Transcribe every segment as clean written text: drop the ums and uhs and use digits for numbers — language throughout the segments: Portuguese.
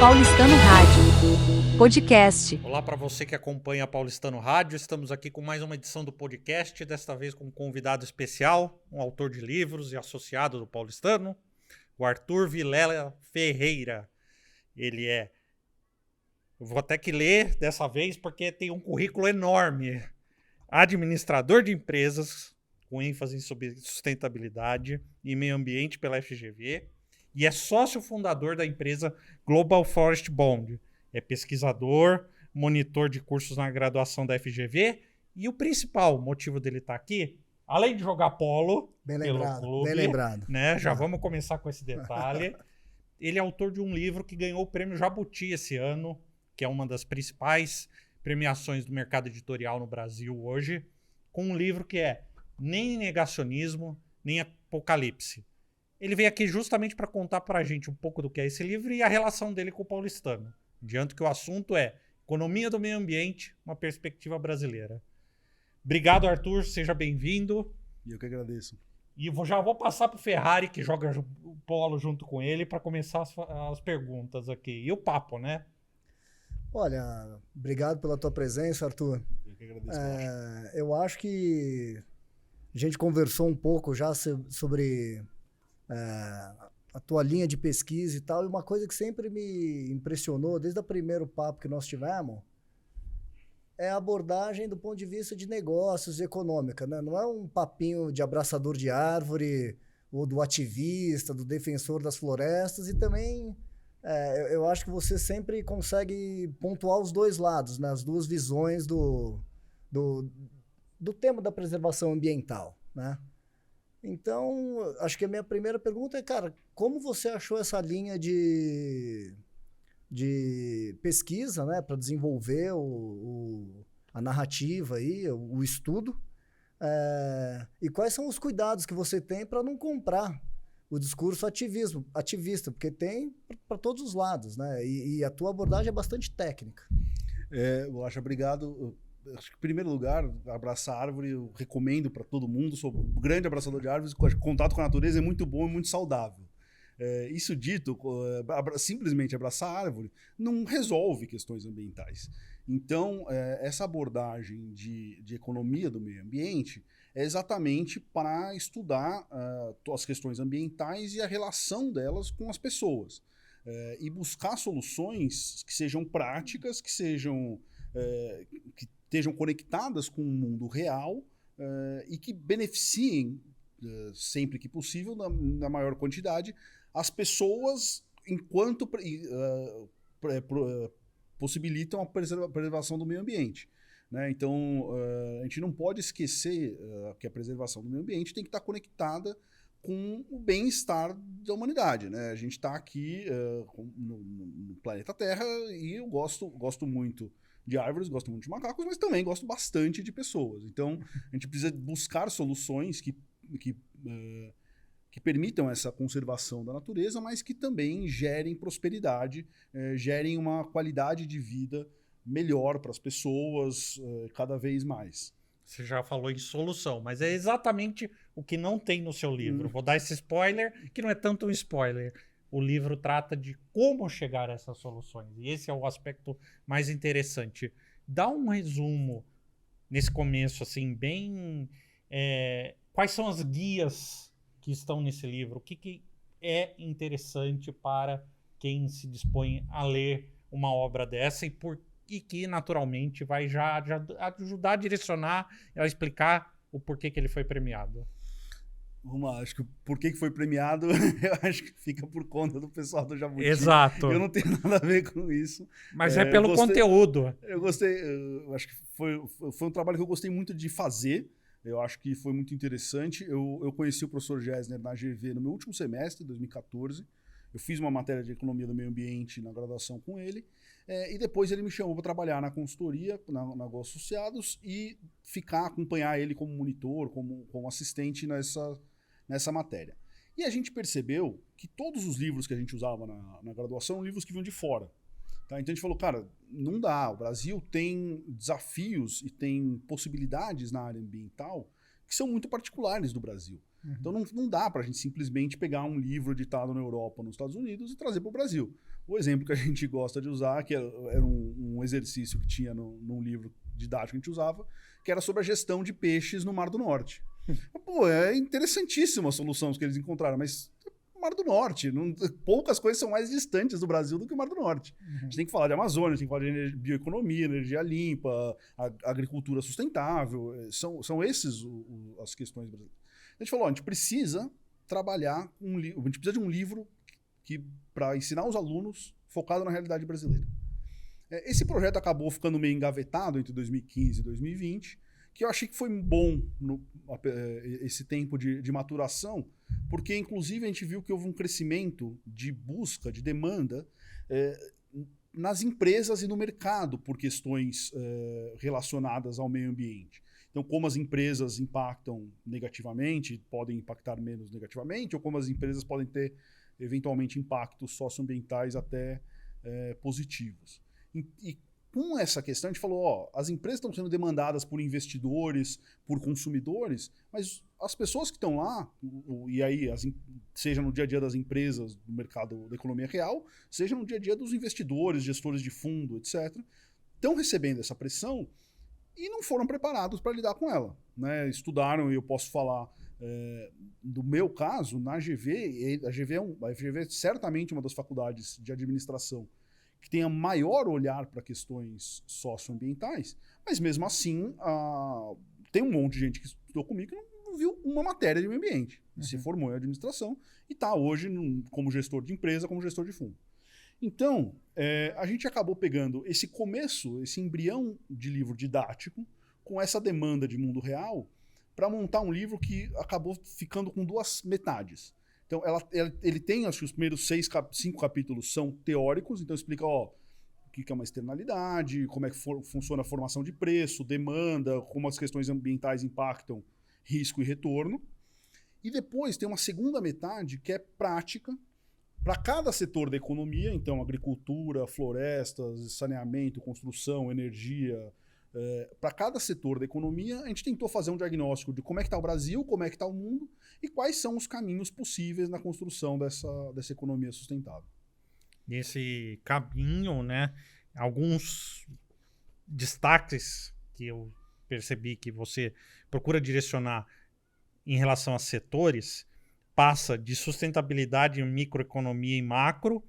Paulistano Rádio. Podcast. Olá para você que acompanha a Paulistano Rádio. Estamos aqui com mais uma edição do podcast, desta vez com um convidado especial, um autor de livros e associado do Paulistano, o Arthur Vilela Ferreira. Ele é... Eu vou até que ler dessa vez porque tem um currículo enorme. Administrador de empresas, com ênfase em sustentabilidade e meio ambiente pela FGV, e é sócio fundador da empresa Global Forest Bond. É pesquisador, monitor de cursos na graduação da FGV, e o principal motivo dele estar aqui, além de jogar polo pelo clube, bem lembrado. Né, já vamos começar com esse detalhe, ele é autor de um livro que ganhou o prêmio Jabuti esse ano, que é uma das principais premiações do mercado editorial no Brasil hoje, com um livro que é Nem Negacionismo, Nem Apocalipse. Ele veio aqui justamente para contar para a gente um pouco do que é esse livro e a relação dele com o paulistano. Adianto que o assunto é Economia do Meio Ambiente, uma perspectiva brasileira. Obrigado, Arthur, seja bem-vindo. Eu que agradeço. E já vou passar para o Ferrari, que joga o polo junto com ele, para começar as perguntas aqui. E o papo, né? Olha, obrigado pela tua presença, Arthur. Eu que agradeço. Eu acho que a gente conversou um pouco já sobre a tua linha de pesquisa e tal, e uma coisa que sempre me impressionou, desde o primeiro papo que nós tivemos, é a abordagem do ponto de vista de negócios e econômica, né? Não é um papinho de abraçador de árvore, ou do ativista, do defensor das florestas, e também eu acho que você sempre consegue pontuar os dois lados, né? As duas visões do tema da preservação ambiental, né? Então, acho que a minha primeira pergunta é, cara, como você achou essa linha de pesquisa, né, para desenvolver a narrativa aí, o estudo, e quais são os cuidados que você tem para não comprar o discurso ativista, porque tem para todos os lados, né? E a tua abordagem é bastante técnica. Eu acho, obrigado. Acho que, em primeiro lugar, abraçar árvore eu recomendo para todo mundo. Sou um grande abraçador de árvores. Acho que o contato com a natureza é muito bom e muito saudável. Isso dito, simplesmente abraçar árvore não resolve questões ambientais. Então, essa abordagem de economia do meio ambiente é exatamente para estudar as questões ambientais e a relação delas com as pessoas. E buscar soluções que sejam práticas, que sejam... que estejam conectadas com o mundo real e que beneficiem, sempre que possível, na maior quantidade, as pessoas enquanto possibilitam a preservação do meio ambiente. Né? Então, a gente não pode esquecer que a preservação do meio ambiente tem que estar conectada com o bem-estar da humanidade. Né? A gente está aqui no planeta Terra e eu gosto muito de árvores, gosto muito de macacos, mas também gosto bastante de pessoas. Então, a gente precisa buscar soluções que permitam essa conservação da natureza, mas que também gerem prosperidade, gerem uma qualidade de vida melhor para as pessoas cada vez mais. Você já falou em solução, mas é exatamente o que não tem no seu livro. Vou dar esse spoiler, que não é tanto um spoiler. O livro trata de como chegar a essas soluções. E esse é o aspecto mais interessante. Dá um resumo nesse começo, assim, bem... quais são as guias que estão nesse livro? O que é interessante para quem se dispõe a ler uma obra dessa e que, naturalmente, vai já ajudar a direcionar, a explicar o porquê que ele foi premiado? Vamos lá, acho que o porquê que foi premiado, eu acho que fica por conta do pessoal do Jabuti. Exato. Eu não tenho nada a ver com isso. Mas é pelo conteúdo. Eu gostei, eu acho que foi um trabalho que eu gostei muito de fazer. Eu acho que foi muito interessante. Eu conheci o professor Gessner na GV no meu último semestre, 2014. Eu fiz uma matéria de economia do meio ambiente na graduação com ele. E depois ele me chamou para trabalhar na consultoria, na Go Associados, e acompanhar ele como monitor, como assistente nessa matéria. E a gente percebeu que todos os livros que a gente usava na graduação eram livros que vinham de fora. Tá? Então a gente falou, cara, não dá. O Brasil tem desafios e tem possibilidades na área ambiental que são muito particulares do Brasil. Então não dá para a gente simplesmente pegar um livro editado na Europa ou nos Estados Unidos e trazer para o Brasil. O exemplo que a gente gosta de usar, que era um exercício que tinha num livro didático que a gente usava, que era sobre a gestão de peixes no Mar do Norte. Pô, é interessantíssima a solução que eles encontraram, mas Mar do Norte, poucas coisas são mais distantes do Brasil do que o Mar do Norte. A gente tem que falar de Amazônia, tem que falar de bioeconomia, energia limpa, agricultura sustentável, são esses as questões brasileiras. A gente falou, a gente precisa trabalhar a gente precisa de um livro para ensinar os alunos focado na realidade brasileira. Esse projeto acabou ficando meio engavetado entre 2015 e 2020, que eu achei que foi bom esse tempo de maturação, porque inclusive a gente viu que houve um crescimento de busca, de demanda nas empresas e no mercado por questões relacionadas ao meio ambiente. Então, como as empresas impactam negativamente, podem impactar menos negativamente, ou como as empresas podem ter, eventualmente, impactos socioambientais até positivos. E com essa questão, a gente falou, as empresas estão sendo demandadas por investidores, por consumidores, mas as pessoas que estão lá, e aí, seja no dia a dia das empresas, do mercado da economia real, seja no dia a dia dos investidores, gestores de fundo, etc., estão recebendo essa pressão e não foram preparados para lidar com ela. Né? Estudaram, e eu posso falar do meu caso, na GV, a GV é certamente uma das faculdades de administração que tenha maior olhar para questões socioambientais, mas mesmo assim tem um monte de gente que estudou comigo que não viu uma matéria de meio ambiente. Se formou em administração e está hoje como gestor de empresa, como gestor de fundo. Então, a gente acabou pegando esse começo, esse embrião de livro didático, com essa demanda de mundo real, para montar um livro que acabou ficando com duas metades. Então, ele tem, acho que os primeiros 5 capítulos são teóricos, então explica o que é uma externalidade, como é que funciona a formação de preço, demanda, como as questões ambientais impactam risco e retorno. E depois tem uma segunda metade que é prática, para cada setor da economia, então agricultura, florestas, saneamento, construção, energia, para cada setor da economia, a gente tentou fazer um diagnóstico de como é que está o Brasil, como é que está o mundo e quais são os caminhos possíveis na construção dessa economia sustentável. Nesse caminho, né, alguns destaques que eu percebi que você procura direcionar em relação a setores, passa de sustentabilidade em microeconomia e macro,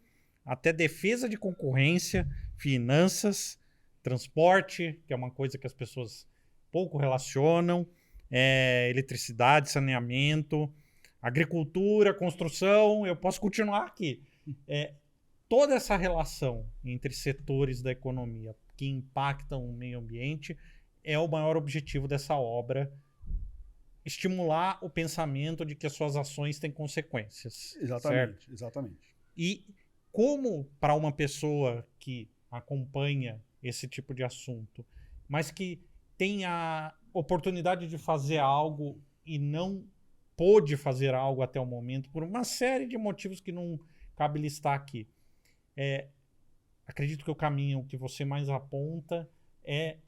até defesa de concorrência, finanças, transporte, que é uma coisa que as pessoas pouco relacionam, eletricidade, saneamento, agricultura, construção, eu posso continuar aqui. Toda essa relação entre setores da economia que impactam o meio ambiente é o maior objetivo dessa obra, estimular o pensamento de que as suas ações têm consequências. Exatamente, certo? exatamente. E como para uma pessoa que acompanha esse tipo de assunto, mas que tem a oportunidade de fazer algo e não pôde fazer algo até o momento, por uma série de motivos que não cabe listar aqui. Acredito que o caminho que você mais aponta é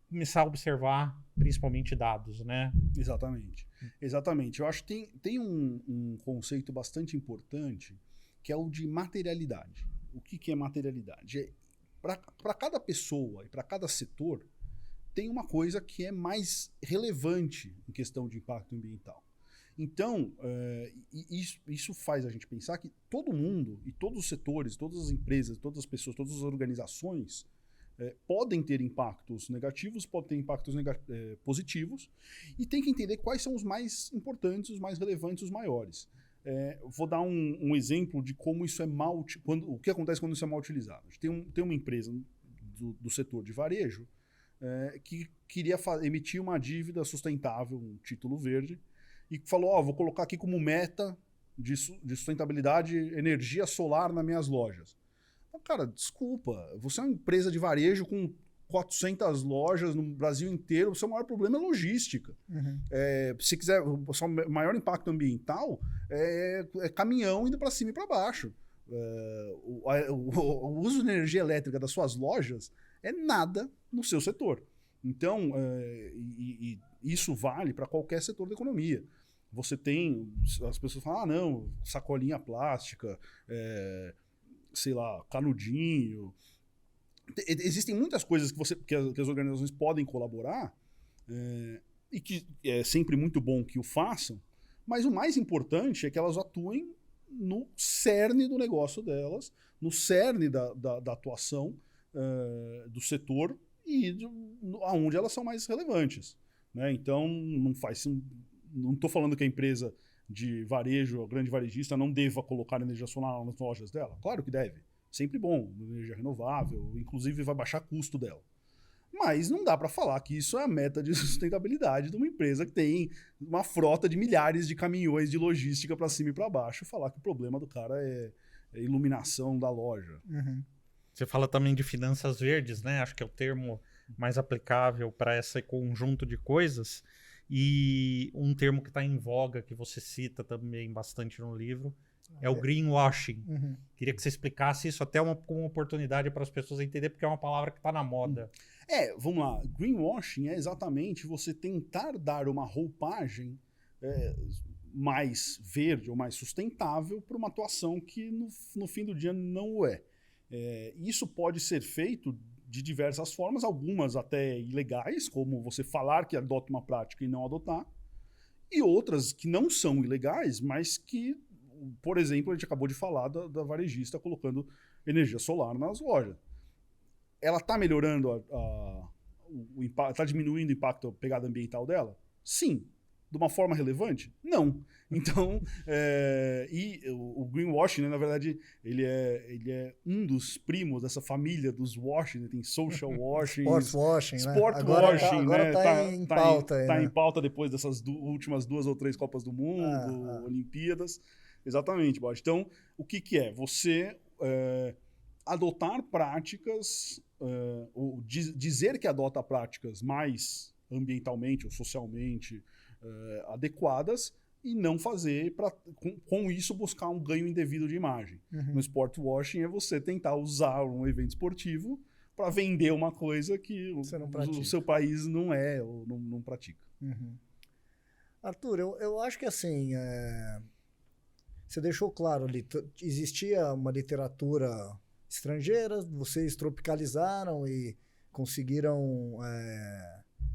começar a observar principalmente dados, né? Exatamente. Exatamente. Eu acho que tem um conceito bastante importante que é o de materialidade. O que é materialidade? Para cada pessoa e para cada setor, tem uma coisa que é mais relevante em questão de impacto ambiental. Então, isso faz a gente pensar que todo mundo e todos os setores, todas as empresas, todas as pessoas, todas as organizações podem ter impactos negativos, podem ter impactos positivos, e tem que entender quais são os mais importantes, os mais relevantes, os maiores. Vou dar um exemplo de como isso é o que acontece quando isso é mal utilizado. A gente tem uma empresa do setor de varejo que queria emitir uma dívida sustentável, um título verde, e falou, vou colocar aqui como meta de sustentabilidade energia solar nas minhas lojas. Cara, desculpa, você é uma empresa de varejo com 400 lojas no Brasil inteiro, o seu maior problema é logística. Se quiser, o seu maior impacto ambiental é caminhão indo para cima e para baixo. O uso de energia elétrica das suas lojas é nada no seu setor. Então, isso vale para qualquer setor da economia. Você tem, as pessoas falam, não, sacolinha plástica, sei lá, canudinho. Existem muitas coisas que as organizações podem colaborar e que é sempre muito bom que o façam, mas o mais importante é que elas atuem no cerne do negócio delas, no cerne da atuação do setor e aonde elas são mais relevantes. Né? Então, não estou falando que a empresa de varejo, a grande varejista, não deva colocar energia solar nas lojas dela. Claro que deve. Sempre bom, energia renovável, inclusive vai baixar custo dela. Mas não dá para falar que isso é a meta de sustentabilidade de uma empresa que tem uma frota de milhares de caminhões de logística para cima e para baixo, falar que o problema do cara é a iluminação da loja. Uhum. Você fala também de finanças verdes, né? Acho que é o termo mais aplicável para esse conjunto de coisas. E um termo que está em voga, que você cita também bastante no livro, é o greenwashing. Uhum. Queria que você explicasse isso até como uma oportunidade para as pessoas entenderem, porque é uma palavra que está na moda. Vamos lá. Greenwashing é exatamente você tentar dar uma roupagem mais verde ou mais sustentável para uma atuação que no fim do dia não o é. Isso pode ser feito de diversas formas, algumas até ilegais, como você falar que adota uma prática e não adotar, e outras que não são ilegais, mas que, por exemplo, a gente acabou de falar da varejista colocando energia solar nas lojas. Ela está melhorando o impacto, está diminuindo o impacto, a pegada ambiental dela? Sim. De uma forma relevante? Não. Então, o greenwashing, né, na verdade, ele é um dos primos dessa família dos washing, né? Tem social washing, Sport washing, sport né? washing, agora né? tá em pauta. Tá né? em pauta depois dessas últimas 2 ou 3 Copas do Mundo, Olimpíadas. Exatamente, Bode. Então, o que é? Você adotar práticas, ou dizer que adota práticas mais ambientalmente ou socialmente adequadas e não fazer com isso buscar um ganho indevido de imagem. Uhum. No sport washing é você tentar usar um evento esportivo para vender uma coisa que o seu país não é ou não pratica. Uhum. Arthur, eu acho que assim, você deixou claro ali, existia uma literatura estrangeira, vocês tropicalizaram e conseguiram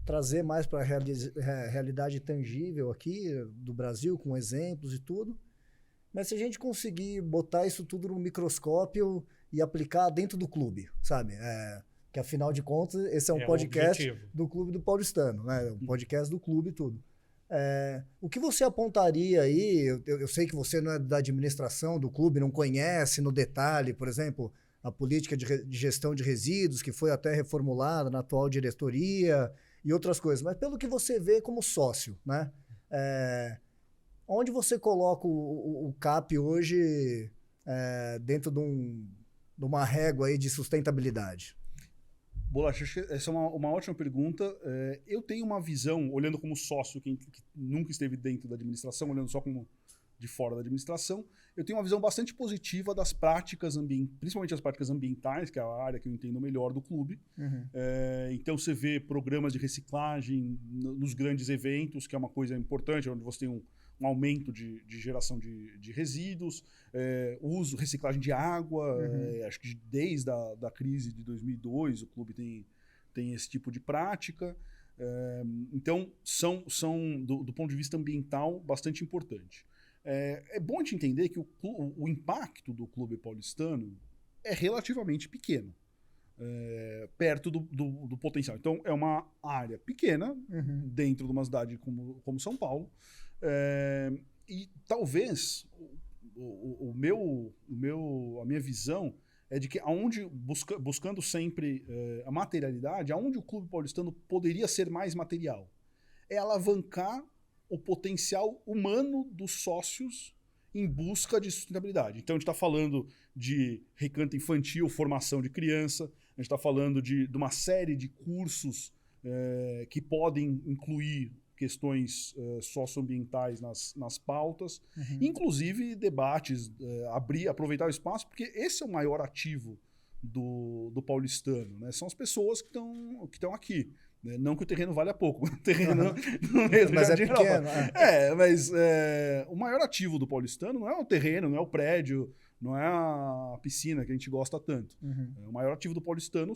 trazer mais para a realidade tangível aqui do Brasil, com exemplos e tudo. Mas se a gente conseguir botar isso tudo no microscópio e aplicar dentro do clube, sabe? Que afinal de contas, esse é um podcast do Clube do Paulistano, né? Um podcast do clube e tudo. O que você apontaria aí? Eu sei que você não é da administração do clube, não conhece no detalhe, por exemplo, a política de gestão de resíduos, que foi até reformulada na atual diretoria, e outras coisas, mas pelo que você vê como sócio, né? Onde você coloca o CAP hoje dentro de uma régua aí de sustentabilidade? Bolacha, essa é uma ótima pergunta. Eu tenho uma visão, olhando como sócio, que nunca esteve dentro da administração, olhando só como de fora da administração, eu tenho uma visão bastante positiva das práticas principalmente as práticas ambientais, que é a área que eu entendo melhor do clube. Uhum. Então você vê programas de reciclagem nos grandes eventos, que é uma coisa importante, onde você tem um aumento de geração de resíduos, reciclagem de água. Acho que desde a crise de 2002 o clube tem esse tipo de prática. Então são do ponto de vista ambiental bastante importante. É bom a gente entender que o impacto do clube paulistano é relativamente pequeno, perto do potencial. Então, é uma área pequena, dentro de uma cidade como São Paulo, e talvez a minha visão é de que buscando sempre a materialidade, aonde o clube paulistano poderia ser mais material, é alavancar o potencial humano dos sócios em busca de sustentabilidade. Então, a gente está falando de recanto infantil, formação de criança, a gente está falando de uma série de cursos que podem incluir questões socioambientais nas pautas, inclusive debates, aproveitar o espaço, porque esse é o maior ativo do paulistano, né? São as pessoas que estão aqui. Né? Não que o terreno valha pouco, o terreno no meio do Mas é Jardim pequeno. Europa. Mas o maior ativo do paulistano não é o terreno, não é o prédio, não é a piscina que a gente gosta tanto. Uhum. O maior ativo do paulistano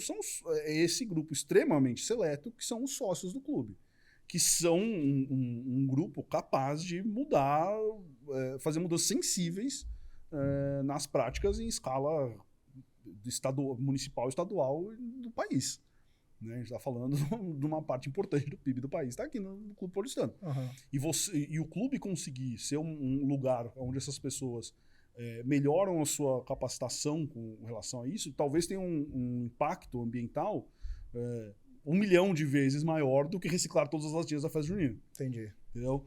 é esse grupo extremamente seleto, que são os sócios do clube, que são um grupo capaz de mudar, fazer mudanças sensíveis nas práticas em escala municipal e estadual do país. Né? A gente está falando de uma parte importante do PIB do país, está aqui no Clube Paulistano. Uhum. E o clube conseguir ser um lugar onde essas pessoas melhoram a sua capacitação com relação a isso, talvez tenha um impacto ambiental 1 milhão de vezes maior do que reciclar todas as latinhas da festa junina. Entendi. Entendeu?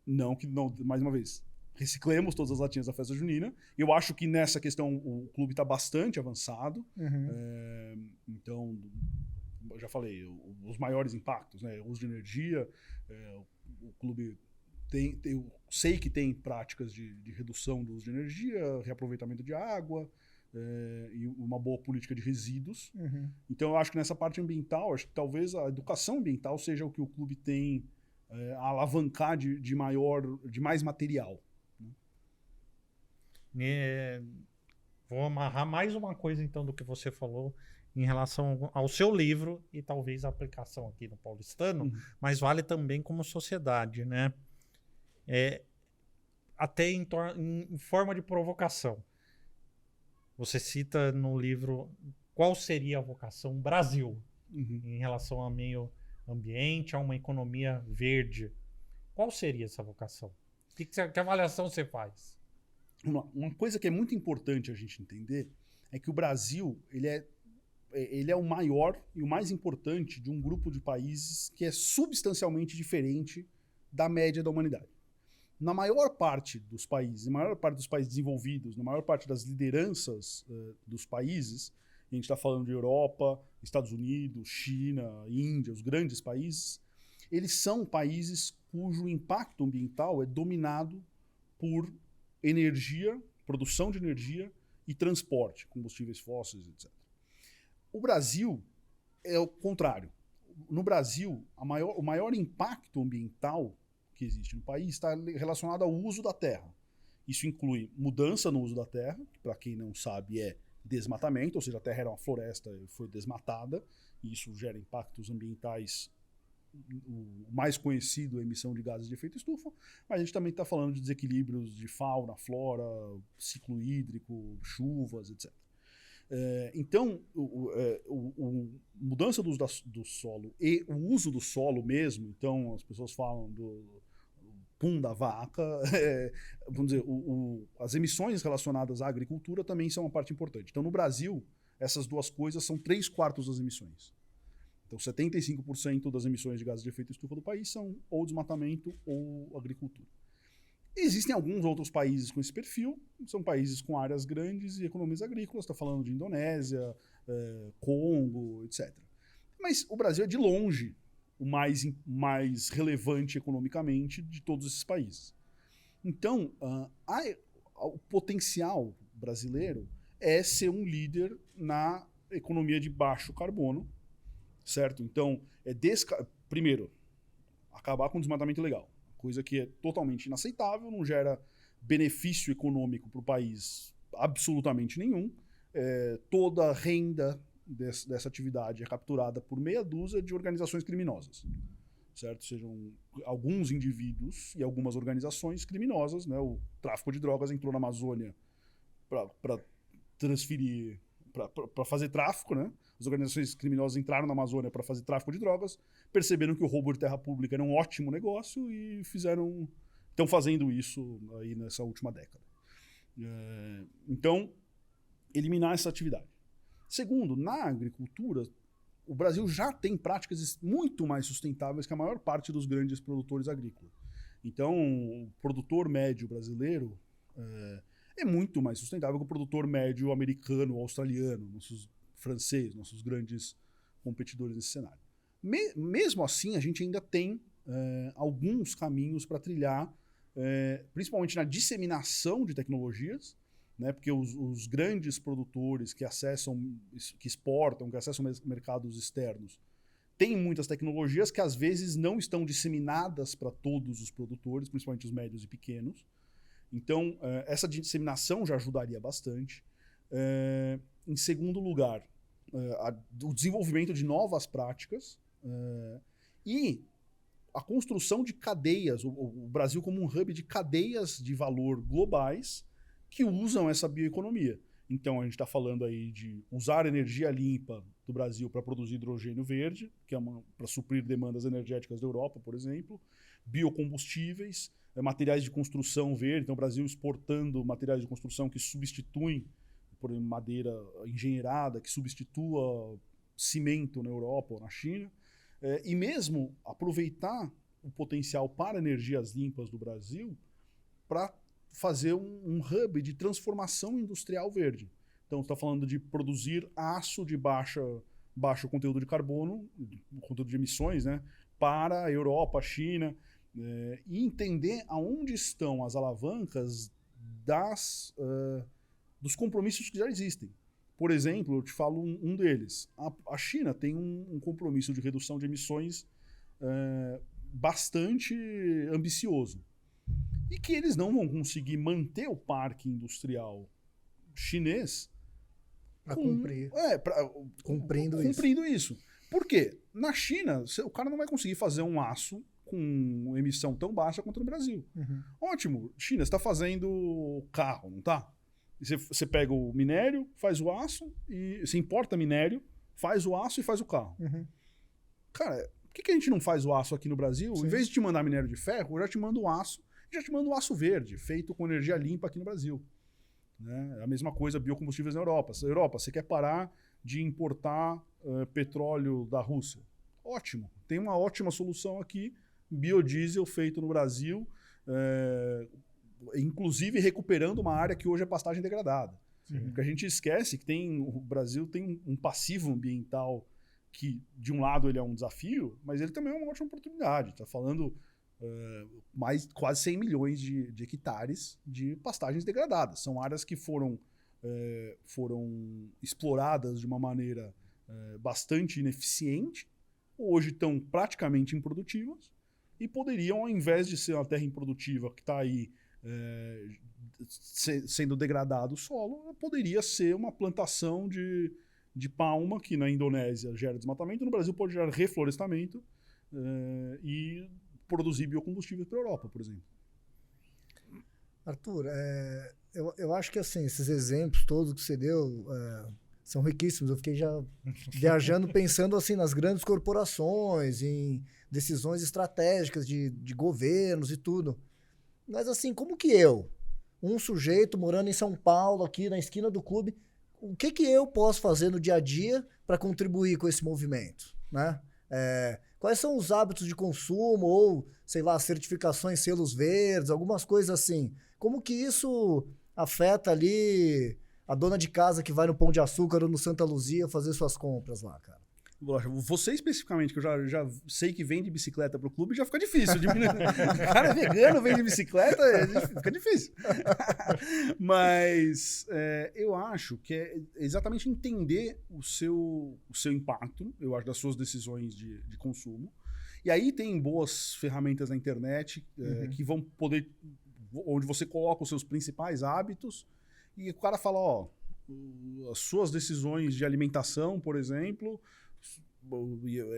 Não, mais uma vez, reciclemos todas as latinhas da festa junina. Eu acho que nessa questão o clube está bastante avançado. Uhum. Então, eu já falei, os maiores impactos, né? Uso de energia, o clube eu sei que tem práticas de redução do uso de energia, reaproveitamento de água, e uma boa política de resíduos. Uhum. Então eu acho que nessa parte ambiental, acho que talvez a educação ambiental seja o que o clube tem a alavancar de mais material. Vou amarrar mais uma coisa então do que você falou em relação ao seu livro e talvez a aplicação aqui no Paulistano, mas vale também como sociedade, né? Até em forma de provocação. Você cita no livro qual seria a vocação Brasil em relação ao meio ambiente, a uma economia verde. Qual seria essa vocação? Que avaliação você faz? Uma coisa que é muito importante a gente entender é que o Brasil ele é o maior e o mais importante de um grupo de países que é substancialmente diferente da média da humanidade. Na maior parte dos países, desenvolvidos, na maior parte das lideranças dos países, a gente está falando de Europa, Estados Unidos, China, Índia, os grandes países, eles são países cujo impacto ambiental é dominado por energia, produção de energia e transporte, combustíveis fósseis, etc. O Brasil é o contrário. No Brasil, o maior impacto ambiental que existe no país está relacionado ao uso da terra. Isso inclui mudança no uso da terra, que para quem não sabe é desmatamento, ou seja, a terra era uma floresta e foi desmatada, e isso gera impactos ambientais. O mais conhecido é a emissão de gases de efeito estufa, mas a gente também está falando de desequilíbrios de fauna, flora, ciclo hídrico, chuvas, etc. Então, mudança do uso do solo e o uso do solo mesmo, então as pessoas falam do pum da vaca, vamos dizer, as emissões relacionadas à agricultura também são uma parte importante. Então, no Brasil, essas duas coisas são 3/4 das emissões. Então, 75% das emissões de gases de efeito estufa do país são ou desmatamento ou agricultura. Existem alguns outros países com esse perfil, são países com áreas grandes e economias agrícolas, está falando de Indonésia, Congo, etc. Mas o Brasil é de longe o mais relevante economicamente de todos esses países. Então, o potencial brasileiro é ser um líder na economia de baixo carbono, certo? Então, primeiro, acabar com o desmatamento ilegal. Coisa que é totalmente inaceitável, não gera benefício econômico para o país absolutamente nenhum. Toda a renda dessa atividade é capturada por meia dúzia de organizações criminosas, certo? Sejam alguns indivíduos e algumas organizações criminosas, né? O tráfico de drogas entrou na Amazônia para transferir, para fazer tráfico, né? As organizações criminosas entraram na Amazônia para fazer tráfico de drogas, perceberam que o roubo de terra pública era um ótimo negócio e estão fazendo isso aí nessa última década. Então, eliminar essa atividade. Segundo, na agricultura, o Brasil já tem práticas muito mais sustentáveis que a maior parte dos grandes produtores agrícolas. Então, o produtor médio brasileiro é muito mais sustentável que o produtor médio americano ou australiano, francês, nossos grandes competidores nesse cenário. Mesmo assim, a gente ainda tem alguns caminhos para trilhar, principalmente na disseminação de tecnologias, né? Porque os grandes produtores que exportam, que acessam mercados externos, tem muitas tecnologias que às vezes não estão disseminadas para todos os produtores, principalmente os médios e pequenos. Então, essa disseminação já ajudaria bastante. Em segundo lugar, o desenvolvimento de novas práticas e a construção de cadeias, o Brasil como um hub de cadeias de valor globais que usam essa bioeconomia. Então, a gente está falando aí de usar energia limpa do Brasil para produzir hidrogênio verde, que é para suprir demandas energéticas da Europa, por exemplo, biocombustíveis, materiais de construção verde, então o Brasil exportando materiais de construção que substituem, por exemplo, madeira engenheirada, que substitua cimento na Europa ou na China, e mesmo aproveitar o potencial para energias limpas do Brasil para fazer um hub de transformação industrial verde. Então, está falando de produzir aço de baixo conteúdo de carbono, conteúdo de emissões, né, para a Europa, a China, e entender aonde estão as alavancas dos compromissos que já existem. Por exemplo, eu te falo um deles. A China tem um compromisso de redução de emissões bastante ambicioso. E que eles não vão conseguir manter o parque industrial chinês para cumprir. Cumprindo isso. Por quê? Na China, o cara não vai conseguir fazer um aço com emissão tão baixa quanto no Brasil. Uhum. Ótimo. China, você está fazendo carro, não tá? Você pega o minério, faz o aço, e você importa minério, faz o aço e faz o carro. Uhum. Cara, por que a gente não faz o aço aqui no Brasil? Sim. Em vez de te mandar minério de ferro, eu já te mando o aço. Já te mando o aço verde, feito com energia limpa aqui no Brasil. Né? A mesma coisa, biocombustíveis na Europa. Europa, você quer parar de importar petróleo da Rússia? Ótimo. Tem uma ótima solução aqui, biodiesel feito no Brasil, inclusive recuperando uma área que hoje é pastagem degradada. Porque a gente esquece que o Brasil tem um passivo ambiental que, de um lado, ele é um desafio, mas ele também é uma ótima oportunidade. Está falando quase 100 milhões de hectares de pastagens degradadas. São áreas que foram exploradas de uma maneira bastante ineficiente, hoje estão praticamente improdutivas e poderiam, ao invés de ser uma terra improdutiva que está aí sendo degradado o solo, poderia ser uma plantação de palma, que na Indonésia gera desmatamento, no Brasil pode gerar reflorestamento e produzir biocombustíveis para a Europa, por exemplo. Arthur, eu acho que assim, esses exemplos todos que você deu são riquíssimos. Eu fiquei já viajando pensando assim nas grandes corporações, em decisões estratégicas de governos e tudo. Mas assim, como que um sujeito morando em São Paulo, aqui na esquina do clube, o que eu posso fazer no dia a dia para contribuir com esse movimento, né? Quais são os hábitos de consumo ou, sei lá, certificações, selos verdes, algumas coisas assim. Como que isso afeta ali a dona de casa que vai no Pão de Açúcar ou no Santa Luzia fazer suas compras lá, cara? Você especificamente, que eu já sei que vende bicicleta pro clube, já fica difícil. O cara é vegano, vende bicicleta, fica difícil. Mas eu acho que é exatamente entender o seu impacto, eu acho, das suas decisões de consumo. E aí tem boas ferramentas na internet que vão poder, onde você coloca os seus principais hábitos e o cara fala, as suas decisões de alimentação, por exemplo,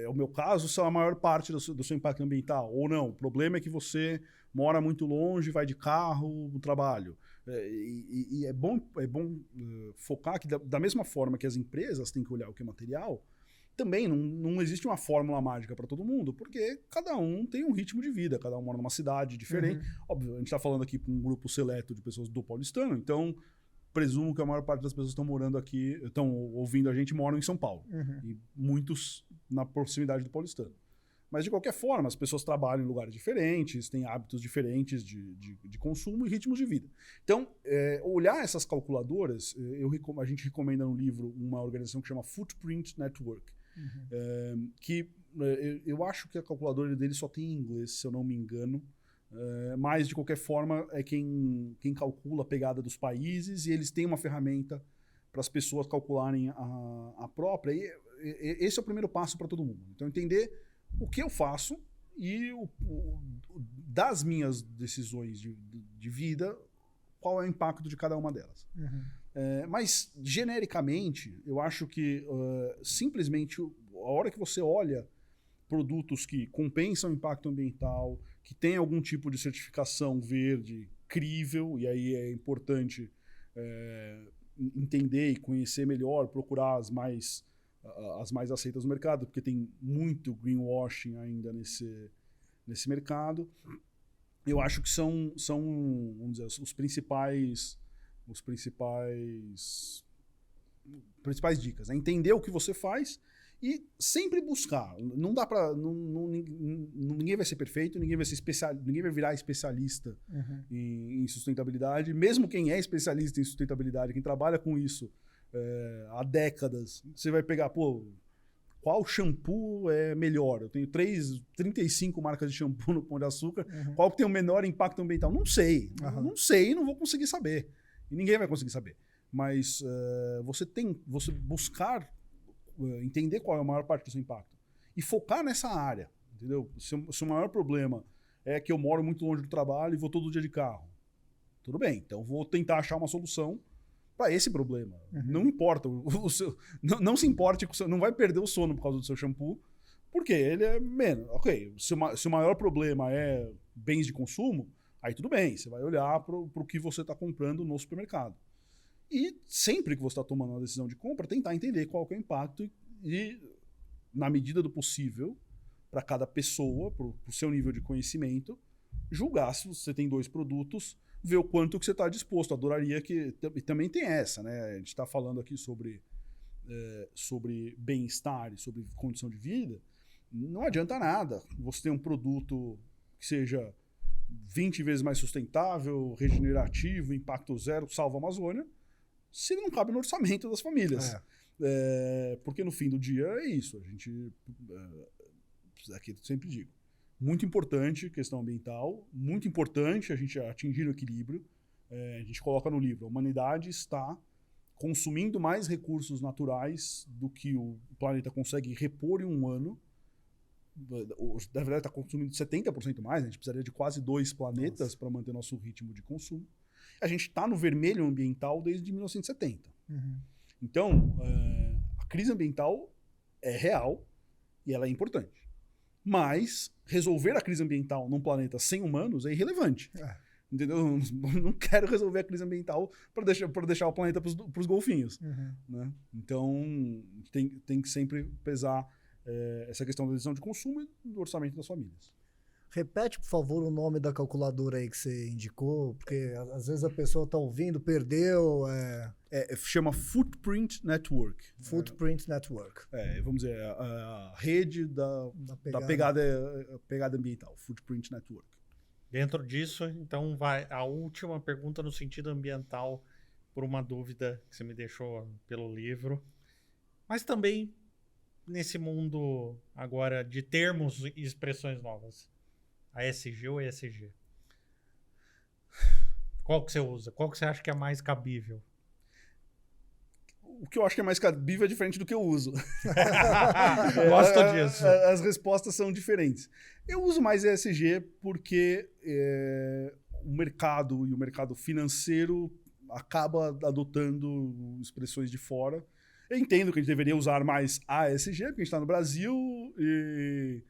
é o meu caso, são a maior parte do seu impacto ambiental. Ou não, o problema é que você mora muito longe, vai de carro no trabalho. E é bom focar que da mesma forma que as empresas têm que olhar o que é material, também não existe uma fórmula mágica para todo mundo, porque cada um tem um ritmo de vida, cada um mora numa cidade diferente. Óbvio, a gente está falando aqui para um grupo seleto de pessoas do paulistano, então presumo que a maior parte das pessoas que estão morando aqui, estão ouvindo a gente, moram em São Paulo. E muitos na proximidade do paulistano. Mas, de qualquer forma, as pessoas trabalham em lugares diferentes, têm hábitos diferentes de consumo e ritmos de vida. Então, olhar essas calculadoras, a gente recomenda no livro uma organização que chama Footprint Network, que eu acho que a calculadora dele só tem em inglês, se eu não me engano. Mas, de qualquer forma, é quem calcula a pegada dos países, e eles têm uma ferramenta para as pessoas calcularem a própria. E esse é o primeiro passo para todo mundo. Então, entender o que eu faço e das minhas decisões de vida, qual é o impacto de cada uma delas. Mas, genericamente, eu acho que simplesmente a hora que você olha produtos que compensam o impacto ambiental, que tem algum tipo de certificação verde crível, e aí é importante entender e conhecer melhor, procurar as mais aceitas no mercado, porque tem muito greenwashing ainda nesse mercado. Eu acho que são vamos dizer, os principais dicas. É entender o que você faz e sempre buscar. Não dá para ninguém vai ser perfeito, ninguém vai virar especialista em sustentabilidade. Mesmo quem é especialista em sustentabilidade, quem trabalha com isso há décadas, você vai pegar, qual shampoo é melhor? Eu tenho 35 marcas de shampoo no Pão de Açúcar. Qual que tem o menor impacto ambiental? Não sei. Não sei e não vou conseguir saber. E ninguém vai conseguir saber. Mas você buscar entender qual é a maior parte do seu impacto e focar nessa área, entendeu? Se o maior problema é que eu moro muito longe do trabalho e vou todo dia de carro, tudo bem, então vou tentar achar uma solução para esse problema. Não importa, não se importe, não vai perder o sono por causa do seu shampoo, porque ele é menos. Ok, se o maior problema é bens de consumo, aí tudo bem, você vai olhar para o que você está comprando no supermercado. E sempre que você está tomando uma decisão de compra, tentar entender qual que é o impacto e na medida do possível, para cada pessoa, para o seu nível de conhecimento, julgar se você tem 2 produtos, ver o quanto que você está disposto. Adoraria que... E também tem essa, né? A gente está falando aqui sobre bem-estar e sobre condição de vida. Não adianta nada você ter um produto que seja 20 vezes mais sustentável, regenerativo, impacto zero, salva a Amazônia, se não cabe no orçamento das famílias. Porque no fim do dia é isso. A gente, aqui eu sempre digo, muito importante questão ambiental, muito importante a gente atingir o equilíbrio. A gente coloca no livro, a humanidade está consumindo mais recursos naturais do que o planeta consegue repor em um ano. Na verdade, está consumindo 70% mais, a gente precisaria de quase 2 planetas para manter nosso ritmo de consumo. A gente está no vermelho ambiental desde 1970. Então, a crise ambiental é real e ela é importante. Mas resolver a crise ambiental num planeta sem humanos é irrelevante. Entendeu? Eu não quero resolver a crise ambiental para deixar o planeta para os golfinhos. Né? Então, tem que sempre pesar essa questão da decisão de consumo e do orçamento das famílias. Repete, por favor, o nome da calculadora aí que você indicou, porque às vezes a pessoa está ouvindo, perdeu. Chama Footprint Network. Footprint Network. Vamos dizer, a rede da pegada ambiental. Footprint Network. Dentro disso, então, vai a última pergunta no sentido ambiental, por uma dúvida que você me deixou pelo livro. Mas também nesse mundo agora de termos e expressões novas. ASG ou ESG? Qual que você usa? Qual que você acha que é mais cabível? O que eu acho que é mais cabível é diferente do que eu uso. Gosto disso. As respostas são diferentes. Eu uso mais ESG porque o mercado e o mercado financeiro acaba adotando expressões de fora. Eu entendo que a gente deveria usar mais ASG, porque a gente está no Brasil e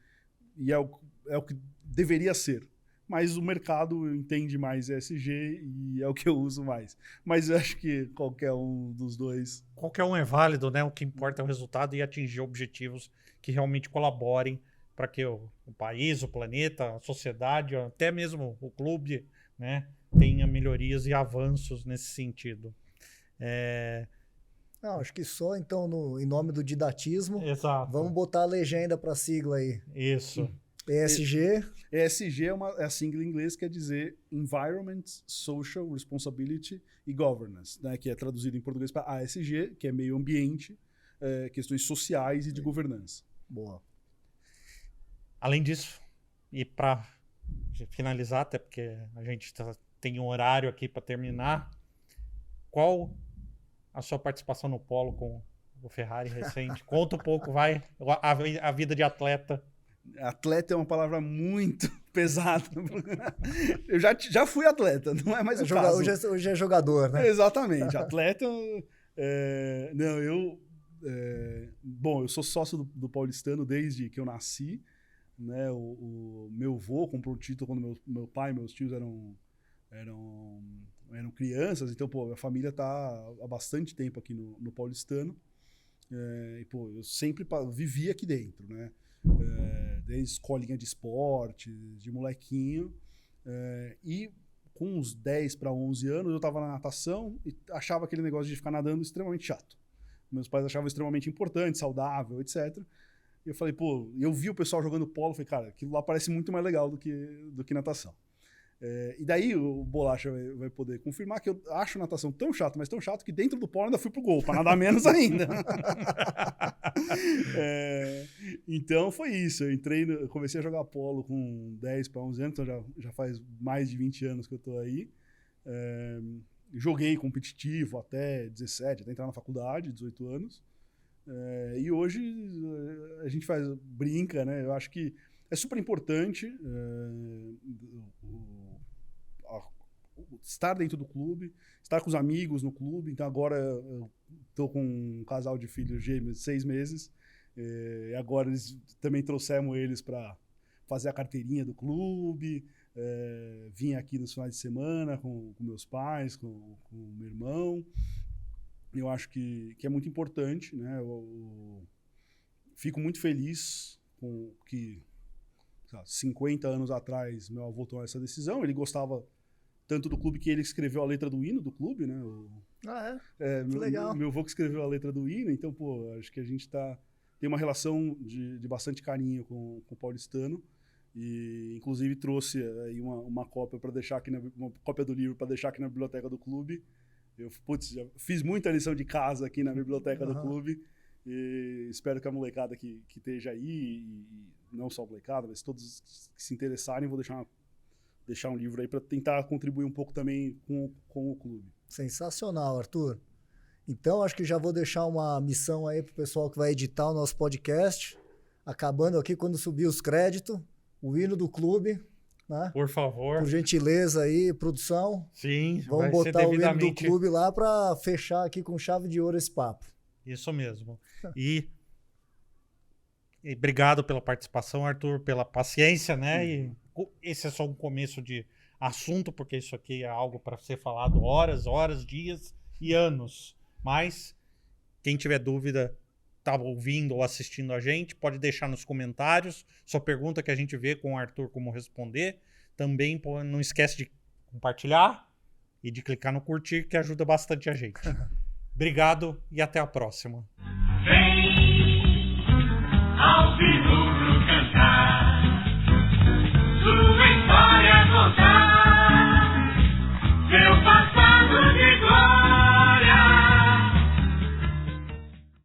é o que deveria ser. Mas o mercado entende mais ESG e é o que eu uso mais. Mas eu acho que qualquer um dos dois... Qualquer um é válido, né? O que importa é o resultado e atingir objetivos que realmente colaborem para que o país, o planeta, a sociedade, até mesmo o clube, né, tenha melhorias e avanços nesse sentido. Não, acho que só, então, em nome do didatismo, Exato. Vamos botar a legenda para a sigla aí. Isso. ESG. ESG é a sigla em inglês, quer dizer Environment, Social Responsibility e Governance, né, que é traduzido em português para ASG, que é meio ambiente, questões sociais e de governança. Boa. Além disso, e para finalizar, até porque a gente tem um horário aqui para terminar, qual a sua participação no Polo com o Ferrari recente. Conta um pouco, vai, a vida de atleta. Atleta é uma palavra muito pesada. Eu já fui atleta, não é mais o caso. Hoje é jogador, né? Exatamente. Atleta... Bom, eu sou sócio do Paulistano desde que eu nasci. Né? O meu avô comprou o título quando meu pai e meus tios eram crianças. Então, pô, a família está há bastante tempo aqui no Paulistano. E, pô, eu sempre vivi aqui dentro, né? Desde escolinha de esporte, de molequinho. E com uns 10 para 11 anos, eu estava na natação e achava aquele negócio de ficar nadando extremamente chato. Meus pais achavam extremamente importante, saudável, etc. E eu falei, pô, eu vi o pessoal jogando polo, falei, cara, aquilo lá parece muito mais legal do que natação. E daí o Bolacha vai poder confirmar que eu acho natação tão chato, mas tão chato que dentro do polo ainda fui pro gol, para nadar menos ainda. Então foi isso, eu comecei a jogar polo com 10 para 11 anos, então já faz mais de 20 anos que eu tô aí. Joguei competitivo até 17, até entrar na faculdade, 18 anos. E hoje a gente brinca, né? Eu acho que é super importante estar dentro do clube, estar com os amigos no clube. Então agora eu estou com um casal de filhos gêmeos de 6 meses. E agora também trouxemos eles para fazer a carteirinha do clube. Vim aqui nos finais de semana com meus pais, com meu irmão. Eu acho que é muito importante, né? Eu fico muito feliz com que 50 anos atrás meu avô tomou essa decisão. Ele gostava tanto do clube que ele escreveu a letra do hino do clube, né? Que legal. Meu avô que escreveu a letra do hino, então, pô, acho que a gente tem uma relação de bastante carinho com o paulistano. E inclusive trouxe aí uma cópia para deixar aqui uma cópia do livro para deixar aqui na biblioteca do clube. Eu já fiz muita lição de casa aqui na biblioteca do clube e espero que a molecada que esteja aí, e não só a molecada, mas todos que se interessarem, vou deixar um livro aí para tentar contribuir um pouco também com o clube. Sensacional, Arthur. Então, acho que já vou deixar uma missão aí pro pessoal que vai editar o nosso podcast. Acabando aqui, quando subir os créditos, o hino do clube, né? Por favor. Por gentileza aí, produção. Sim, vamos botar o hino do clube lá para fechar aqui com chave de ouro esse papo. Isso mesmo. E obrigado pela participação, Arthur, pela paciência, né? E esse é só um começo de assunto, porque isso aqui é algo para ser falado horas, dias e anos. Mas quem tiver dúvida, tá ouvindo ou assistindo a gente, pode deixar nos comentários sua pergunta que a gente vê com o Arthur como responder. Também não esquece de compartilhar e de clicar no curtir, que ajuda bastante a gente. Obrigado e até a próxima.